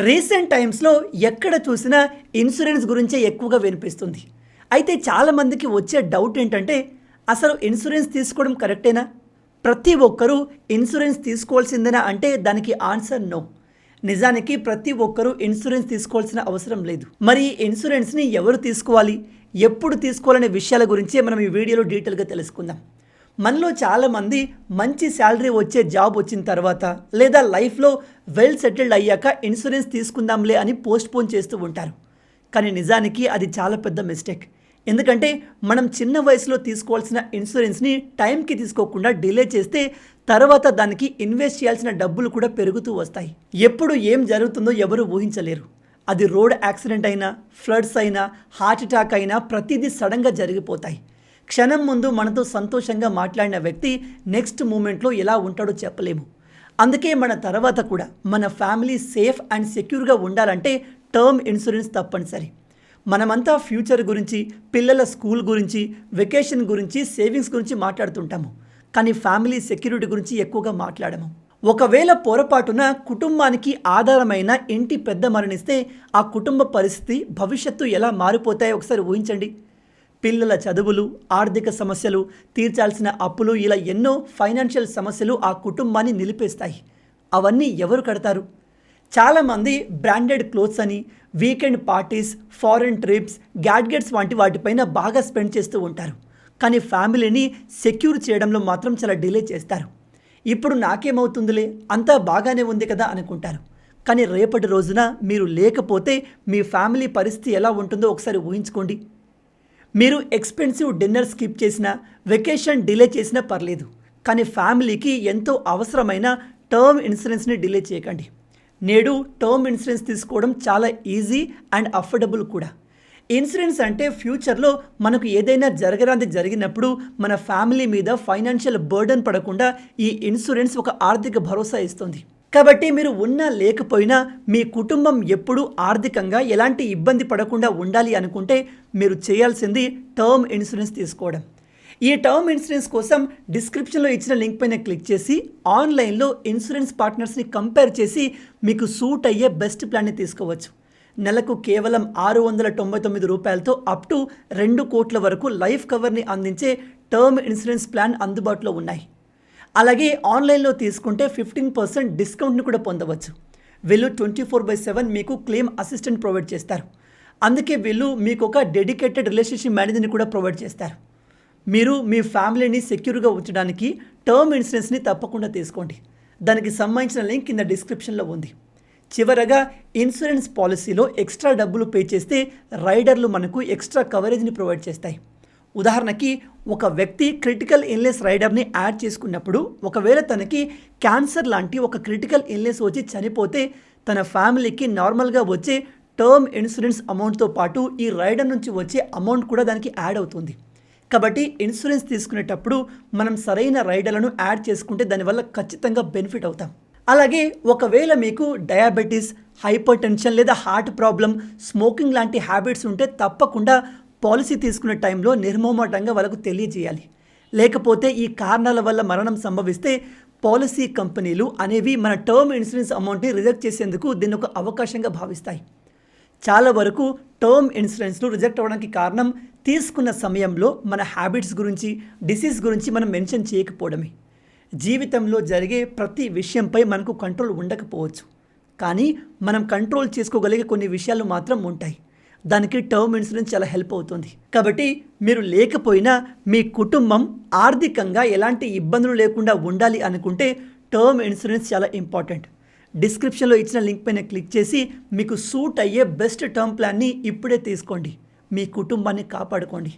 Recent టైమ్స్లో ఎక్కడ చూసినా ఇన్సూరెన్స్ గురించే ఎక్కువగా వినిపిస్తుంది. అయితే చాలామందికి వచ్చే డౌట్ ఏంటంటే, అసలు ఇన్సూరెన్స్ తీసుకోవడం కరెక్టేనా? ప్రతి ఒక్కరూ ఇన్సూరెన్స్ తీసుకోవాల్సిందేనా అంటే దానికి ఆన్సర్ నో. నిజానికి ప్రతి ఒక్కరూ ఇన్సూరెన్స్ తీసుకోవాల్సిన అవసరం లేదు. మరి ఇన్సూరెన్స్ని ఎవరు తీసుకోవాలి, ఎప్పుడు తీసుకోవాలనే విషయాల గురించే మనం ఈ వీడియోలో డీటెయిల్గా తెలుసుకుందాం. మనలో చాలామంది మంచి శాలరీ వచ్చే జాబ్ వచ్చిన తర్వాత లేదా లైఫ్లో వెల్ సెటిల్డ్ అయ్యాక ఇన్సూరెన్స్ తీసుకుందాంలే అని పోస్ట్పోన్ చేస్తూ ఉంటారు. కానీ నిజానికి అది చాలా పెద్ద మిస్టేక్. ఎందుకంటే మనం చిన్న వయసులో తీసుకోవాల్సిన ఇన్సూరెన్స్ని టైంకి తీసుకోకుండా డిలే చేస్తే తర్వాత దానికి ఇన్వెస్ట్ చేయాల్సిన డబ్బులు కూడా పెరుగుతూ వస్తాయి. ఎప్పుడు ఏం జరుగుతుందో ఎవరు ఊహించలేరు. అది రోడ్ యాక్సిడెంట్ అయినా, ఫ్లడ్స్ అయినా, హార్ట్ అటాక్ అయినా ప్రతిదీ సడన్గా జరిగిపోతాయి. క్షణం ముందు మనతో సంతోషంగా మాట్లాడిన వ్యక్తి నెక్స్ట్ మూమెంట్లో ఎలా ఉంటాడో చెప్పలేము. అందుకే మన తర్వాత కూడా మన ఫ్యామిలీ సేఫ్ అండ్ సెక్యూర్గా ఉండాలంటే టర్మ్ ఇన్సూరెన్స్ తప్పనిసరి. మనమంతా ఫ్యూచర్ గురించి, పిల్లల స్కూల్ గురించి, వెకేషన్ గురించి, సేవింగ్స్ గురించి మాట్లాడుతుంటాము. కానీ ఫ్యామిలీ సెక్యూరిటీ గురించి ఎక్కువగా మాట్లాడము. ఒకవేళ పొరపాటున కుటుంబానికి ఆధారమైన ఇంటి పెద్ద మరణిస్తే ఆ కుటుంబ పరిస్థితి, భవిష్యత్తు ఎలా మారిపోతాయో ఒకసారి ఊహించండి. పిల్లల చదువులు, ఆర్థిక సమస్యలు, తీర్చాల్సిన అప్పులు, ఇలా ఎన్నో ఫైనాన్షియల్ సమస్యలు ఆ కుటుంబాన్ని నిలిపేస్తాయి. అవన్నీ ఎవరు కడతారు? చాలామంది బ్రాండెడ్ క్లోత్స్ అని, weekend parties, foreign trips, gadgets వంటి వాటిపైన బాగా స్పెండ్ చేస్తూ ఉంటారు. కానీ ఫ్యామిలీని సెక్యూర్ చేయడంలో మాత్రం చాలా డిలే చేస్తారు. ఇప్పుడు నాకేమవుతుందిలే, అంతా బాగానే ఉంది కదా అనుకుంటారు. కానీ రేపటి రోజున మీరు లేకపోతే మీ ఫ్యామిలీ పరిస్థితి ఎలా ఉంటుందో ఒకసారి ఊహించుకోండి. మీరు ఎక్స్పెన్సివ్ డిన్నర్ స్కిప్ చేసినా, వెకేషన్ డిలే చేసినా పర్లేదు. కానీ ఫ్యామిలీకి ఎంతో అవసరమైన టర్మ్ ఇన్సూరెన్స్ని డిలే చేయకండి. నేడు టర్మ్ ఇన్సూరెన్స్ తీసుకోవడం చాలా ఈజీ అండ్ అఫోర్డబుల్ కూడా. ఇన్సూరెన్స్ అంటే ఫ్యూచర్లో మనకు ఏదైనా జరగరాంది జరిగినప్పుడు మన ఫ్యామిలీ మీద ఫైనాన్షియల్ బర్డెన్ పడకుండా ఈ ఇన్సూరెన్స్ ఒక ఆర్థిక భరోసా ఇస్తుంది. కాబట్టి మీరు ఉన్నా లేకపోయినా మీ కుటుంబం ఎప్పుడూ ఆర్థికంగా ఎలాంటి ఇబ్బంది పడకుండా ఉండాలి అనుకుంటే మీరు చేయాల్సింది టర్మ్ ఇన్సూరెన్స్ తీసుకోవడం. ఈ టర్మ్ ఇన్సూరెన్స్ కోసం డిస్క్రిప్షన్లో ఇచ్చిన లింక్ పైన క్లిక్ చేసి ఆన్లైన్లో ఇన్సూరెన్స్ పార్ట్నర్స్ని కంపేర్ చేసి మీకు సూట్ అయ్యే బెస్ట్ ప్లాన్ని తీసుకోవచ్చు. నెలకు కేవలం 699 రూపాయలతో అప్ టు 2 కోట్ల వరకు లైఫ్ కవర్ని అందించే టర్మ్ ఇన్సూరెన్స్ ప్లాన్ అందుబాటులో ఉన్నాయి. అలాగే ఆన్లైన్లో తీసుకుంటే 15% డిస్కౌంట్ని కూడా పొందవచ్చు. వీళ్ళు 24/7 మీకు క్లెయిమ్ అసిస్టెంట్ ప్రొవైడ్ చేస్తారు. అందుకే వీళ్ళు మీకు ఒక డెడికేటెడ్ రిలేషన్షిప్ మేనేజర్ని కూడా ప్రొవైడ్ చేస్తారు. మీరు మీ ఫ్యామిలీని సెక్యూర్గా ఉంచడానికి టర్మ్ ఇన్సూరెన్స్ని తప్పకుండా తీసుకోండి. దానికి సంబంధించిన లింక్ కింద డిస్క్రిప్షన్లో ఉంది. చివరగా ఇన్సూరెన్స్ పాలసీలో ఎక్స్ట్రా డబ్బులు పే చేస్తే రైడర్లు మనకు ఎక్స్ట్రా కవరేజ్ని ప్రొవైడ్ చేస్తాయి. ఉదాహరణకి ఒక వ్యక్తి క్రిటికల్ ఇల్నెస్ రైడర్ని యాడ్ చేసుకున్నప్పుడు ఒకవేళ తనకి క్యాన్సర్ లాంటి ఒక క్రిటికల్ ఇల్నెస్ వచ్చి చనిపోతే తన ఫ్యామిలీకి నార్మల్గా వచ్చే టర్మ్ ఇన్సూరెన్స్ అమౌంట్తో పాటు ఈ రైడర్ నుంచి వచ్చే అమౌంట్ కూడా దానికి యాడ్ అవుతుంది. కాబట్టి ఇన్సూరెన్స్ తీసుకునేటప్పుడు మనం సరైన రైడర్లను యాడ్ చేసుకుంటే దానివల్ల ఖచ్చితంగా బెనిఫిట్ అవుతాం. అలాగే ఒకవేళ మీకు డయాబెటీస్, హైపర్ టెన్షన్ లేదా హార్ట్ ప్రాబ్లం, స్మోకింగ్ లాంటి హ్యాబిట్స్ ఉంటే తప్పకుండా పాలసీ తీసుకునే టైంలో నిర్మోహమాటంగా వాళ్ళకు తెలియజేయాలి. లేకపోతే ఈ కారణాల వల్ల మరణం సంభవిస్తే పాలసీ కంపెనీలు అనేవి మన టర్మ్ ఇన్సూరెన్స్ అమౌంట్ని రిజెక్ట్ చేసేందుకు దీన్ని ఒక అవకాశంగా భావిస్తాయి. చాలా వరకు టర్మ్ ఇన్సూరెన్స్లు రిజెక్ట్ అవ్వడానికి కారణం తీసుకున్న సమయంలో మన హ్యాబిట్స్ గురించి, డిసీజ్ గురించి మనం మెన్షన్ చేయకపోవడమే. జీవితంలో జరిగే ప్రతి విషయంపై మనకు కంట్రోల్ ఉండకపోవచ్చు, కానీ మనం కంట్రోల్ చేసుకోగలిగే కొన్ని విషయాలు మాత్రం ఉంటాయి. దానికి టర్మ్ ఇన్సూరెన్స్ చాలా హెల్ప్ అవుతుంది. కాబట్టి మీరు లేకపోయినా మీ కుటుంబం ఆర్థికంగా ఎలాంటి ఇబ్బందులు లేకుండా ఉండాలి అనుకుంటే టర్మ్ ఇన్సూరెన్స్ చాలా ఇంపార్టెంట్. డిస్క్రిప్షన్లో ఇచ్చిన లింక్ పైన క్లిక్ చేసి మీకు సూట్ అయ్యే బెస్ట్ టర్మ్ ప్లాన్ని ఇప్పుడే తీసుకోండి. మీ కుటుంబాన్ని కాపాడుకోండి.